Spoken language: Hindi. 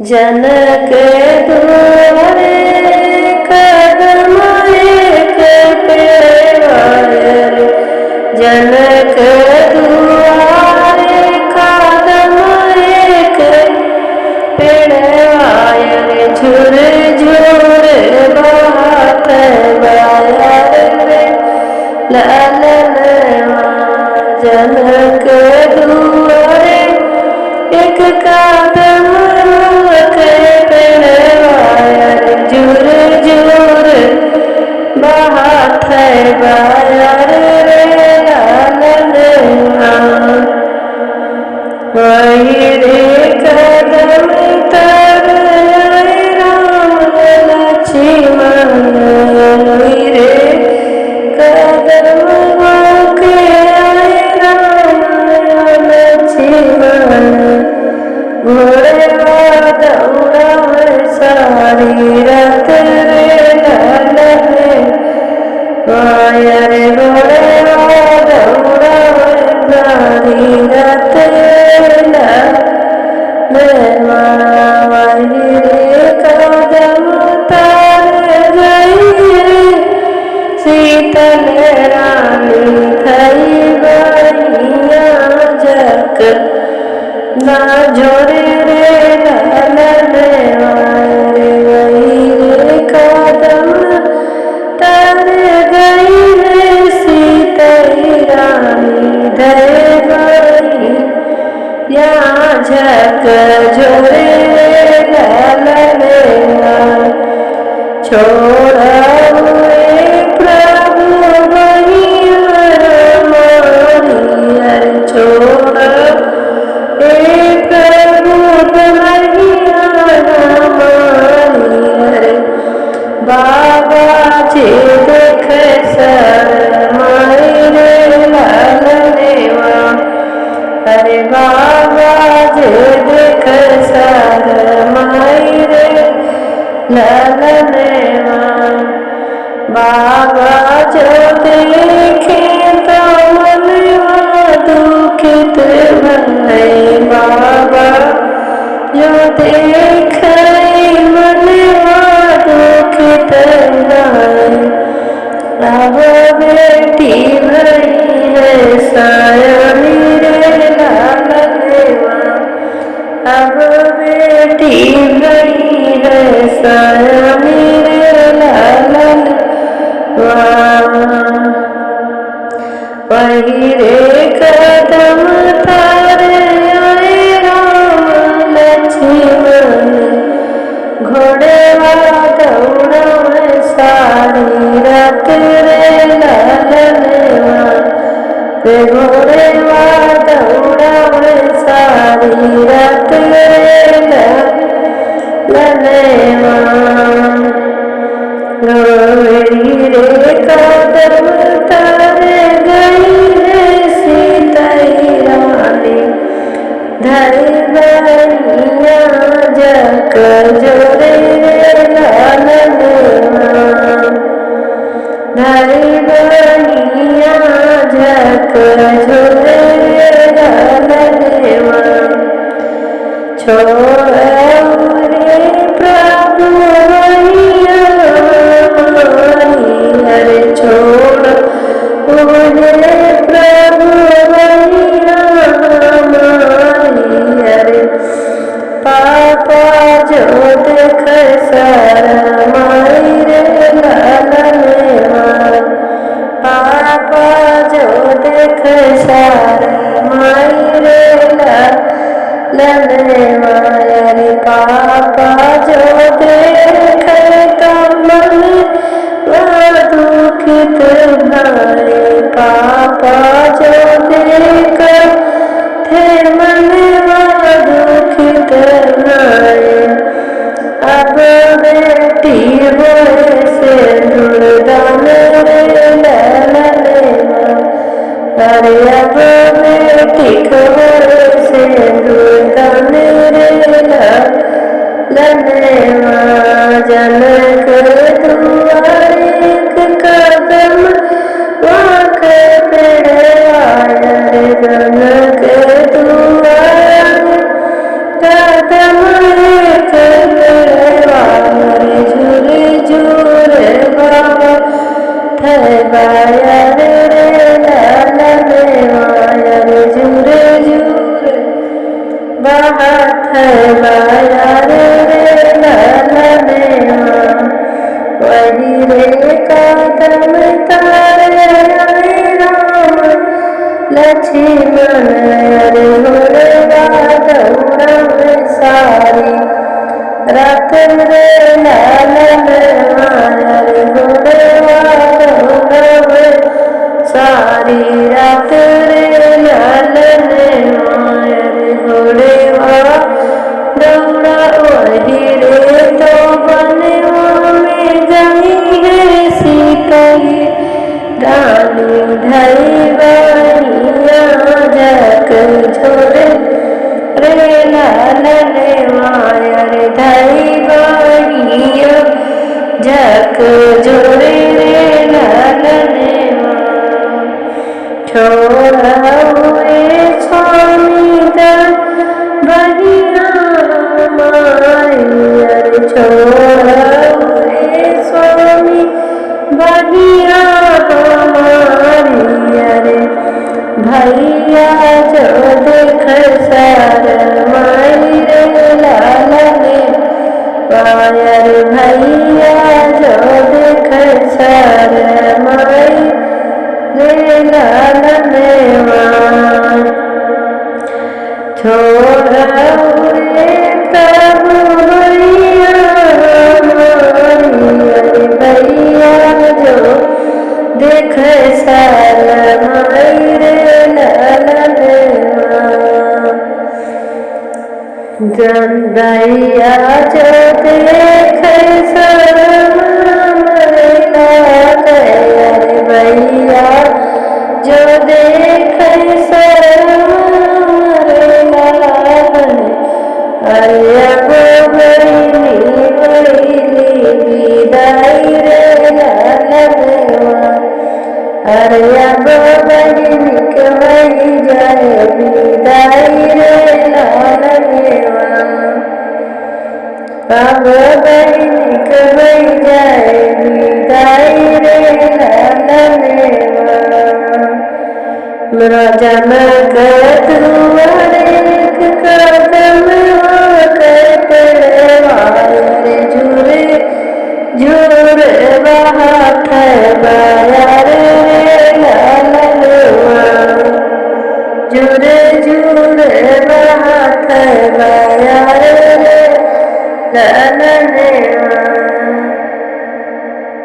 जनक दुआरे कदम एक पेड़वायर, जनक दुआरे कदम एक पेड़वायर, झुर झुर बहत बायर रे ललनवा। जनक दुआरे एक कदम झुर झुर बहत बायर रे ललनवा। वही रे कदम तर आए राम लक्ष्मण, वही रे कदम के आए राम लक्ष्मण। घोड़े दौड़ा सारी रात रे ललनवा, रे घोड़े दौड़ा सारी रात ललनवा। वही रे कदम तर गई शीतल रानी थई बनिया जक ना जोरे रे ललनवा। वही रे कदम तर गई रे शीतल रानी थई बनिया जक जोरे रे ललनवा। छोड़ा प्रभु बहिया हमारी, छोड़ा प्रभु बहिया हमारी। बाबा जी देख शरमाई रे ललनवा, अरे बाबा जी देख शरमाई रे ललनवा। बाबा जो देखे तो मनवा दुखित भय, बाबा जो देखे मनवा दुखित भय। अब बेटी भई है सयानी रे ललनवा, अब बेटी भई है सयानी रे ललनवा। वही रे कदम तर आए राम लक्ष्मण, घोड़े दौड़ा सारी रात रे ललनवा, रे घोड़े दौड़ा सारी रात रे ललनवा। वही रे कदम तर गई रे शीतल रानी धई बनिया जक जोरे रे ललनवा, धई बनिया जक जोरे रे ललनवा। छोड़ रे प्रभु बहिया हमारी, अरे छोड़ रे प्रभु बहिया हमारी। अरे पापा जो देख शरमाई रे ललनवा, पापा जो देख शरमाई रे ललनवा। अरे पापा जो देख तो मनवा दुखित भय, पापा जो देख थे मनवा दुखित भय। अब बेटी होए सिंदूर दान रे ललनवा, अरे अब बेटी होए सिंदूर दान रे ललनवा। जनक दुआरे एक कदम वाक पेड़वायर, जनक दुआरे कदम एक रे लालन मायर घोड़वा दौड़वे सारी रात रे लालन मायर घोड़वा दौड़ा वही रे तो बनवा में गई है सीतही रानी धई बनिया जग छोड़े रे लालन मायर धई बनिया जग जोड़े रे लालन छोड़ा हुए स्वामी बनिया मायर छोड़ा हुए स्वामी बनिया हमारी भैया जो देख सर माई रे लालन मायर भैया जो देख सर माई रे लालन छोड़ा हुए तब भैया हमारी भैया जो देख सर माई रे लालन जन भैया जो देख सर भैया जो देख सर अरे बहिनी बहिनी विदाई रे लालन अरे बहिनी के वही जाए विदाई रे लालन अब बहिनी के वही जाए विदाई रे लालन मेरा जनक दुआरे कदम झूरे झूरे बात बायार लालन झूरे झूरे बात बायार लालन